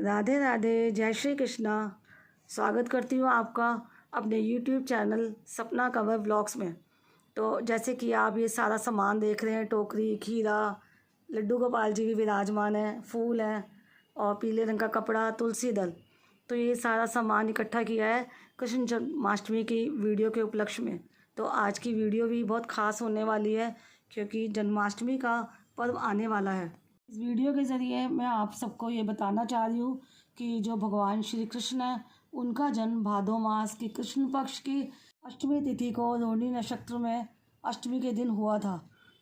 राधे राधे, जय श्री कृष्णा। स्वागत करती हूँ आपका अपने YouTube चैनल सपना कंवर ब्लॉग्स में। तो जैसे कि आप ये सारा सामान देख रहे हैं, टोकरी, खीरा, लड्डू गोपाल जी भी विराजमान हैं, फूल हैं और पीले रंग का कपड़ा, तुलसी दल। तो ये सारा सामान इकट्ठा किया है कृष्ण जन्माष्टमी की वीडियो के उपलक्ष्य में। तो आज की वीडियो भी बहुत ख़ास होने वाली है क्योंकि जन्माष्टमी का पर्व आने वाला है। इस वीडियो के ज़रिए मैं आप सबको ये बताना चाह रही हूँ कि जो भगवान श्री कृष्ण हैं उनका जन्म भादो मास की कृष्ण पक्ष की अष्टमी तिथि को रोहिणी नक्षत्र में अष्टमी के दिन हुआ था।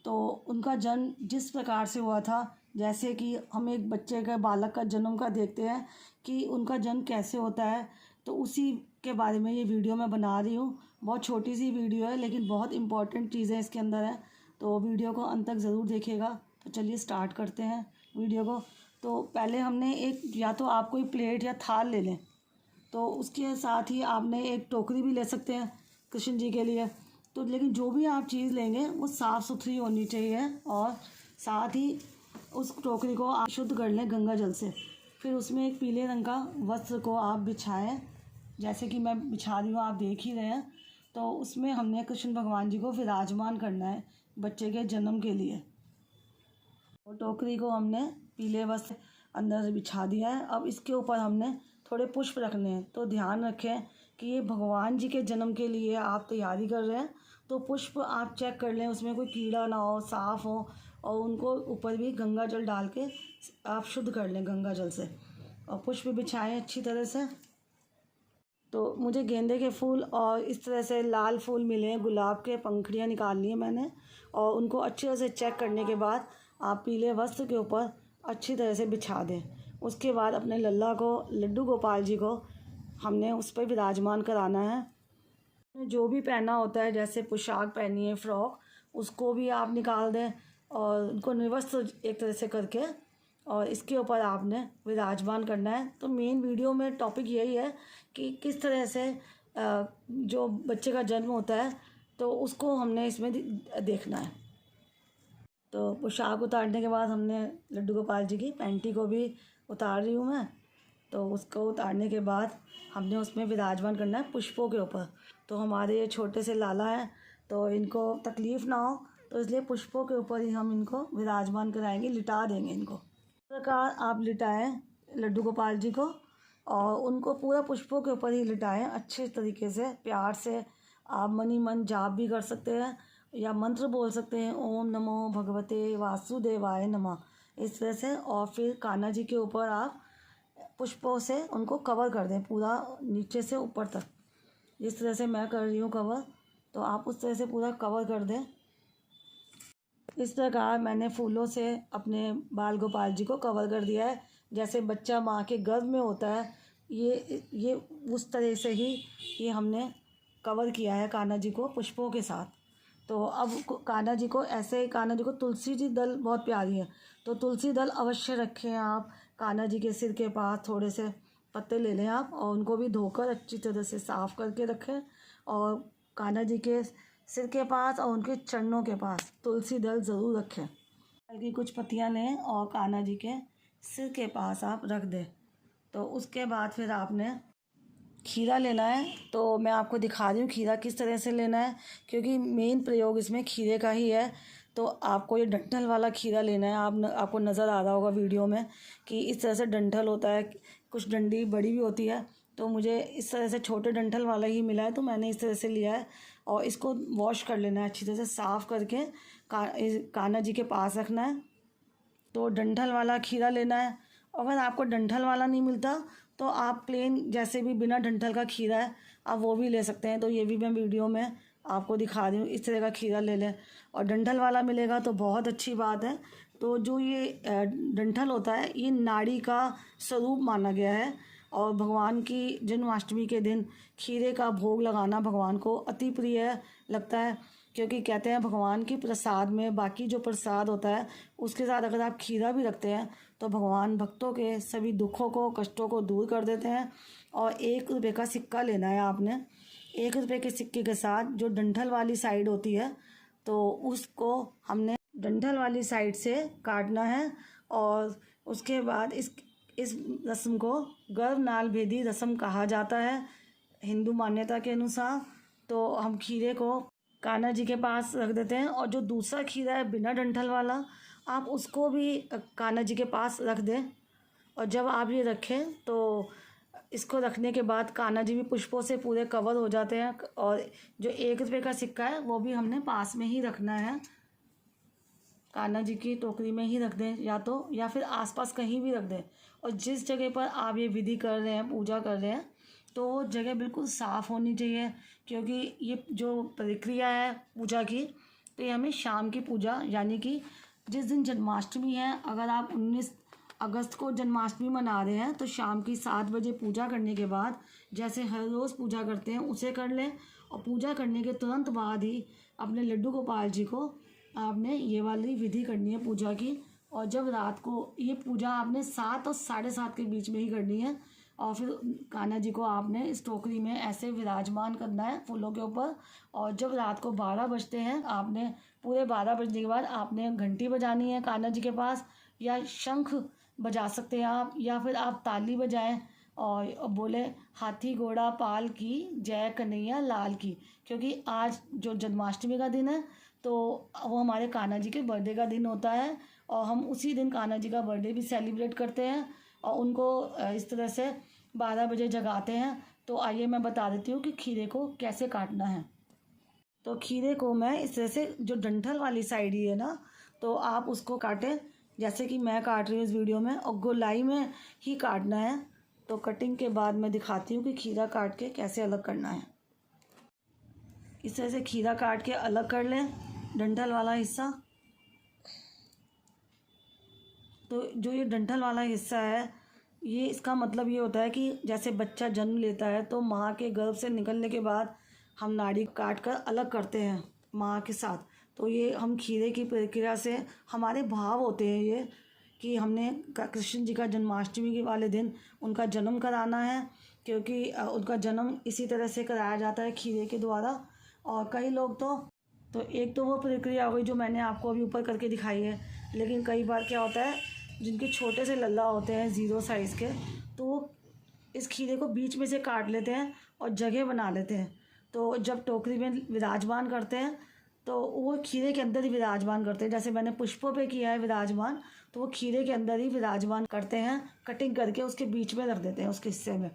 तो उनका जन्म जिस प्रकार से हुआ था, जैसे कि हम एक बच्चे का बालक का जन्म का देखते हैं कि उनका जन्म कैसे होता है, तो उसी के बारे में ये वीडियो मैं बना रही हूँ। बहुत छोटी सी वीडियो है लेकिन बहुत इम्पॉर्टेंट चीज़ें इसके अंदर हैं, तो वीडियो को अंत तक ज़रूर देखिएगा। तो चलिए स्टार्ट करते हैं वीडियो को। तो पहले हमने एक, या तो आप कोई प्लेट या थाल ले लें, तो उसके साथ ही आपने एक टोकरी भी ले सकते हैं कृष्ण जी के लिए। तो लेकिन जो भी आप चीज़ लेंगे वो साफ़ सुथरी होनी चाहिए और साथ ही उस टोकरी को आप शुद्ध कर लें गंगा जल से। फिर उसमें एक पीले रंग का वस्त्र को आप बिछाएं, जैसे कि मैं बिछा रही हूँ, आप देख ही रहे हैं। तो उसमें हमने कृष्ण भगवान जी को विराजमान करना है बच्चे के जन्म के लिए। और टोकरी को हमने पीले वस्त्र अंदर बिछा दिया है। अब इसके ऊपर हमने थोड़े पुष्प रखने हैं। तो ध्यान रखें कि ये भगवान जी के जन्म के लिए आप तैयारी कर रहे हैं, तो पुष्प आप चेक कर लें उसमें कोई कीड़ा ना हो, साफ़ हो, और उनको ऊपर भी गंगा जल डाल के आप शुद्ध कर लें गंगा जल से और पुष्प बिछाएं अच्छी तरह से। तो मुझे गेंदे के फूल और इस तरह से लाल फूल मिले हैं, गुलाब के पंखुड़ियाँ निकाल ली हैं मैंने, और उनको अच्छी तरह से चेक करने के बाद आप पीले वस्त्र के ऊपर अच्छी तरह से बिछा दें। उसके बाद अपने लल्ला को, लड्डू गोपाल जी को हमने उस पर विराजमान कराना है। जो भी पहना होता है, जैसे पोशाक पहनी है, फ्रॉक, उसको भी आप निकाल दें और उनको निर्वस्त्र एक तरह से करके, और इसके ऊपर आपने विराजमान करना है। तो मेन वीडियो में टॉपिक यही है कि किस तरह से जो बच्चे का जन्म होता है तो उसको हमने इसमें देखना है। तो पोशाक उतारने के बाद हमने लड्डू गोपाल जी की पैंटी को भी उतार रही हूँ मैं। तो उसको उतारने के बाद हमने उसमें विराजमान करना है पुष्पों के ऊपर। तो हमारे ये छोटे से लाला हैं, तो इनको तकलीफ़ ना हो, तो इसलिए पुष्पों के ऊपर ही हम इनको विराजमान कराएंगे, लिटा देंगे इनको। इस प्रकार आप लिटाएं लड्डू गोपाल जी को और उनको पूरा पुष्पों के ऊपर ही लिटाएं अच्छे तरीके से, प्यार से। आप मनी मन जाप भी कर सकते हैं या मंत्र बोल सकते हैं, ओम नमो भगवते वासुदेवाय नमः, इस तरह से। और फिर कान्हा जी के ऊपर आप पुष्पों से उनको कवर कर दें पूरा नीचे से ऊपर तक। इस तरह से मैं कर रही हूँ कवर, तो आप उस तरह से पूरा कवर कर दें। इस प्रकार मैंने फूलों से अपने बाल गोपाल जी को कवर कर दिया है, जैसे बच्चा माँ के गर्भ में होता है, ये उस तरह से ही ये हमने कवर किया है कान्हा जी को पुष्पों के साथ। तो अब कान्हा जी को ऐसे, कान्हा जी को तुलसी जी दल बहुत प्यारी है, तो तुलसी दल अवश्य रखें आप। कान्हा जी के सिर के पास थोड़े से पत्ते ले लें आप और उनको भी धोकर अच्छी तरह से साफ़ करके रखें, और कान्हा जी के सिर के पास और उनके चरणों के पास तुलसी दल ज़रूर रखें। दल की कुछ पत्तियाँ लें और कान्हा जी के सिर के पास आप रख दें। तो उसके बाद फिर आपने खीरा लेना है। तो मैं आपको दिखा रही हूँ खीरा किस तरह से लेना है, क्योंकि मेन प्रयोग इसमें खीरे का ही है। तो आपको ये डंठल वाला खीरा लेना है। आपको नज़र आ रहा होगा वीडियो में कि इस तरह से डंठल होता है, कुछ डंडी बड़ी भी होती है। तो मुझे इस तरह से छोटे डंठल वाला ही मिला है, तो मैंने इस तरह से लिया है। और इसको वॉश कर लेना है अच्छी तरह से, साफ़ करके कान्हा जी के पास रखना है। तो डंठल वाला खीरा लेना है। अगर आपको डंठल वाला नहीं मिलता तो आप प्लेन, जैसे भी बिना डंठल का खीरा है, आप वो भी ले सकते हैं। तो ये भी मैं वीडियो में आपको दिखा रही हूँ, इस तरह का खीरा ले लें। और डंठल वाला मिलेगा तो बहुत अच्छी बात है। तो जो ये डंठल होता है, ये नाड़ी का स्वरूप माना गया है, और भगवान की जन्माष्टमी के दिन खीरे का भोग लगाना भगवान को अति प्रिय लगता है, क्योंकि कहते हैं भगवान की प्रसाद में बाकी जो प्रसाद होता है उसके साथ अगर आप खीरा भी रखते हैं तो भगवान भक्तों के सभी दुखों को, कष्टों को दूर कर देते हैं। और 1 रुपये का सिक्का लेना है आपने। 1 रुपये के सिक्के के साथ जो डंठल वाली साइड होती है, तो उसको हमने डंठल वाली साइड से काटना है। और उसके बाद इस रस्म को गर्भनाल भेदी रस्म कहा जाता है हिंदू मान्यता के अनुसार। तो हम खीरे को कान्हा जी के पास रख देते हैं, और जो दूसरा खीरा है बिना डंठल वाला, आप उसको भी कान्हा जी के पास रख दें। और जब आप ये रखें तो इसको रखने के बाद कान्हा जी भी पुष्पों से पूरे कवर हो जाते हैं। और जो 1 रुपये का सिक्का है वो भी हमने पास में ही रखना है, कान्हा जी की टोकरी में ही रख दें, या फिर आसपास कहीं भी रख दें। और जिस जगह पर आप ये विधि कर रहे हैं, पूजा कर रहे हैं, तो वो जगह बिल्कुल साफ़ होनी चाहिए, क्योंकि ये जो प्रक्रिया है पूजा की, तो ये हमें शाम की पूजा, यानी कि जिस दिन जन्माष्टमी है, अगर आप 19 अगस्त को जन्माष्टमी मना रहे हैं, तो शाम की 7 बजे पूजा करने के बाद, जैसे हर रोज़ पूजा करते हैं उसे कर लें। और पूजा करने के तुरंत बाद ही अपने लड्डू गोपाल जी को आपने ये वाली विधि करनी है पूजा की। और जब रात को ये पूजा आपने 7 और 7:30 के बीच में ही करनी है। और फिर कान्हा जी को आपने इस टोकरी में ऐसे विराजमान करना है फूलों के ऊपर। और जब रात को 12 बजते हैं, आपने पूरे 12 बजने के बाद आपने घंटी बजानी है कान्हा जी के पास, या शंख बजा सकते हैं आप, या फिर आप ताली बजाएं और बोले हाथी घोड़ा पाल की जय कन्हैया लाल की। क्योंकि आज जो जन्माष्टमी का दिन है, तो वो हमारे कान्हा जी के बर्थडे का दिन होता है, और हम उसी दिन कान्हा जी का बर्थडे भी सेलिब्रेट करते हैं और उनको इस तरह से 12 बजे जगाते हैं। तो आइए मैं बता देती हूँ कि खीरे को कैसे काटना है। तो खीरे को मैं इस तरह से, जो डंठल वाली साइड ही है ना, तो आप उसको काटें जैसे कि मैं काट रही हूँ इस वीडियो में, और गोलाई में ही काटना है। तो कटिंग के बाद मैं दिखाती हूँ कि खीरा काट के कैसे अलग करना है। इस तरह से खीरा काट के अलग कर लें डंठल वाला हिस्सा। तो जो ये डंठल वाला हिस्सा है, ये इसका मतलब ये होता है कि जैसे बच्चा जन्म लेता है, तो माँ के गर्भ से निकलने के बाद हम नाड़ी काट कर अलग करते हैं माँ के साथ। तो ये हम खीरे की प्रक्रिया से हमारे भाव होते हैं ये, कि हमने कृष्ण जी का जन्माष्टमी के वाले दिन उनका जन्म कराना है, क्योंकि उनका जन्म इसी तरह से कराया जाता है खीरे के द्वारा। और कई लोग तो एक तो वो प्रक्रिया हो गई जो मैंने आपको अभी ऊपर करके दिखाई है। लेकिन कई बार क्या होता है, जिनके छोटे से लल्ला होते हैं 0 साइज़ के, तो वो इस खीरे को बीच में से काट लेते हैं और जगह बना लेते हैं। तो जब टोकरी में विराजमान करते हैं, तो वो खीरे के अंदर ही विराजमान करते हैं। जैसे मैंने पुष्पों पे किया है विराजमान, तो वो खीरे के अंदर ही विराजमान करते हैं, कटिंग करके उसके बीच में रख देते हैं उसके हिस्से में।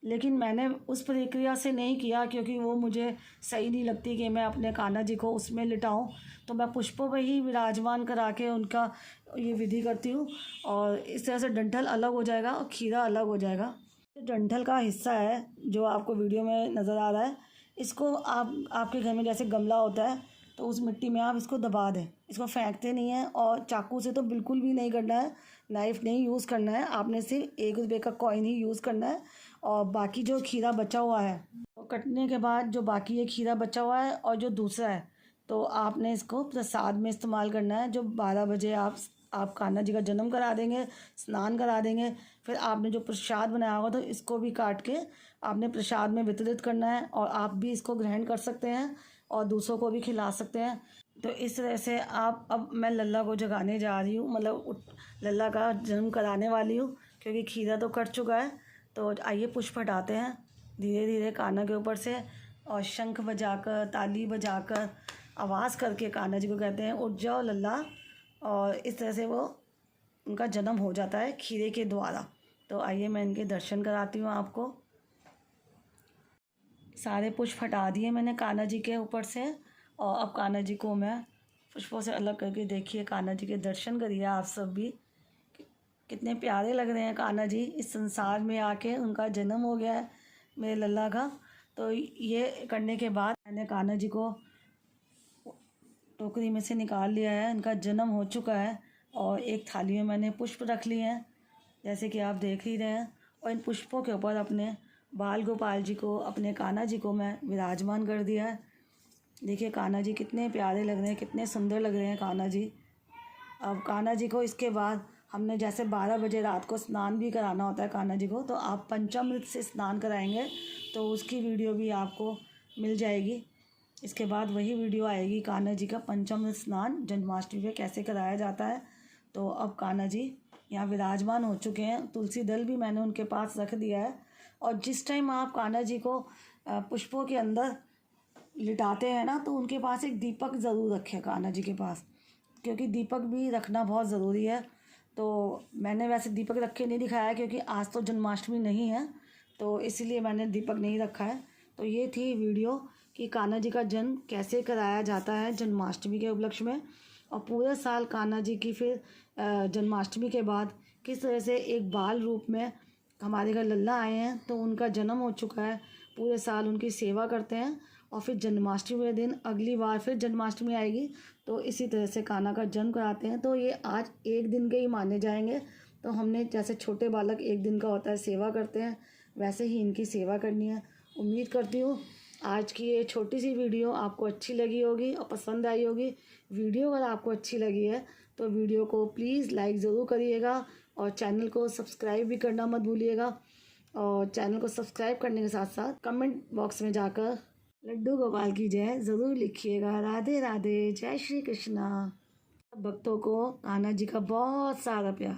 लेकिन मैंने उस प्रक्रिया से नहीं किया, क्योंकि वो मुझे सही नहीं लगती कि मैं अपने कान्हा जी को उसमें लिटाऊं। तो मैं पुष्पों पे ही विराजमान करा के उनका ये विधि करती हूँ, और इस तरह से डंठल अलग हो जाएगा और खीरा अलग हो जाएगा। डंठल का हिस्सा है जो आपको वीडियो में नज़र आ रहा है, इसको आपके घर में जैसे गमला होता है, तो उस मिट्टी में आप इसको दबा दें। इसको फेंकते नहीं हैं, और चाकू से तो बिल्कुल भी नहीं करना है, नाइफ़ नहीं यूज़ करना है। आपने सिर्फ 1 रुपये का कॉइन ही यूज़ करना है। और बाकी जो खीरा बचा हुआ है, तो कटने के बाद जो बाकी ये खीरा बचा हुआ है और जो दूसरा है, तो आपने इसको प्रसाद में इस्तेमाल करना है। जो 12 बजे आप कान्हा जी का जन्म करा देंगे, स्नान करा देंगे, फिर आपने जो प्रसाद बनाया होगा, तो इसको भी काट के आपने प्रसाद में वितरित करना है। और आप भी इसको ग्रहण कर सकते हैं और दूसरों को भी खिला सकते हैं। तो इस तरह से अब मैं लल्ला को जगाने जा रही हूँ, मतलब लल्ला का जन्म कराने वाली हूँ, क्योंकि खीरा तो कट चुका है। तो आइए पुष्प हटाते हैं धीरे धीरे कान्हा के ऊपर से, और शंख बजाकर, ताली बजाकर, आवाज़ करके कान्हा जी को कहते हैं उठ जाओ लल्ला। और इस तरह से वो उनका जन्म हो जाता है खीरे के द्वारा। तो आइए मैं इनके दर्शन कराती हूँ आपको। सारे पुष्प हटा दिए मैंने कान्हा जी के ऊपर से, और अब कान्हा जी को मैं पुष्पों से अलग करके, देखिए कान्हा जी के दर्शन करिए आप सब भी। कितने प्यारे लग रहे हैं कान्हा जी, इस संसार में आके उनका जन्म हो गया है मेरे लल्ला का। तो ये करने के बाद मैंने कान्हा जी को टोकरी में से निकाल लिया है, इनका जन्म हो चुका है। और एक थाली में मैंने पुष्प रख लिए हैं, जैसे कि आप देख ही रहे हैं। और इन पुष्पों के ऊपर अपने बाल गोपाल जी को, अपने कान्हा जी को मैं विराजमान कर दिया है। देखिए कान्हा जी कितने प्यारे लग रहे हैं, कितने सुंदर लग रहे हैं कान्हा जी। अब कान्हा जी को इसके बाद हमने जैसे 12 बजे रात को स्नान भी कराना होता है कान्हा जी को, तो आप पंचामृत से स्नान कराएंगे, तो उसकी वीडियो भी आपको मिल जाएगी। इसके बाद वही वीडियो आएगी कान्हा जी का पंचामृत स्नान जन्माष्टमी पे कैसे कराया जाता है। तो अब कान्हा जी यहाँ विराजमान हो चुके हैं। तुलसी दल भी मैंने उनके पास रख दिया है। और जिस टाइम आप कान्हा जी को पुष्पों के अंदर लिटाते हैं ना, तो उनके पास एक दीपक ज़रूर रखें कान्हा जी के पास, क्योंकि दीपक भी रखना बहुत ज़रूरी है। तो मैंने वैसे दीपक रख के नहीं दिखाया क्योंकि आज तो जन्माष्टमी नहीं है, तो इसीलिए मैंने दीपक नहीं रखा है। तो ये थी वीडियो कि कान्हा जी का जन्म कैसे कराया जाता है जन्माष्टमी के उपलक्ष्य में, और पूरे साल कान्हा जी की फिर जन्माष्टमी के बाद किस तरह से एक बाल रूप में हमारे घर लल्ला आए हैं। तो उनका जन्म हो चुका है, पूरे साल उनकी सेवा करते हैं, और फिर जन्माष्टमी के दिन अगली बार फिर जन्माष्टमी आएगी तो इसी तरह से कान्हा का जन्म कराते हैं। तो ये आज एक दिन के ही माने जाएंगे। तो हमने जैसे छोटे बालक एक दिन का होता है सेवा करते हैं, वैसे ही इनकी सेवा करनी है। उम्मीद करती हूँ आज की ये छोटी सी वीडियो आपको अच्छी लगी होगी और पसंद आई होगी। वीडियो अगर आपको अच्छी लगी है तो वीडियो को प्लीज़ लाइक ज़रूर करिएगा, और चैनल को सब्सक्राइब भी करना मत भूलिएगा। और चैनल को सब्सक्राइब करने के साथ साथ कमेंट बॉक्स में जाकर लड्डू गोपाल की जय ज़रूर लिखिएगा। राधे राधे, जय श्री कृष्णा। भक्तों को कान्हा जी का बहुत सारा प्यार।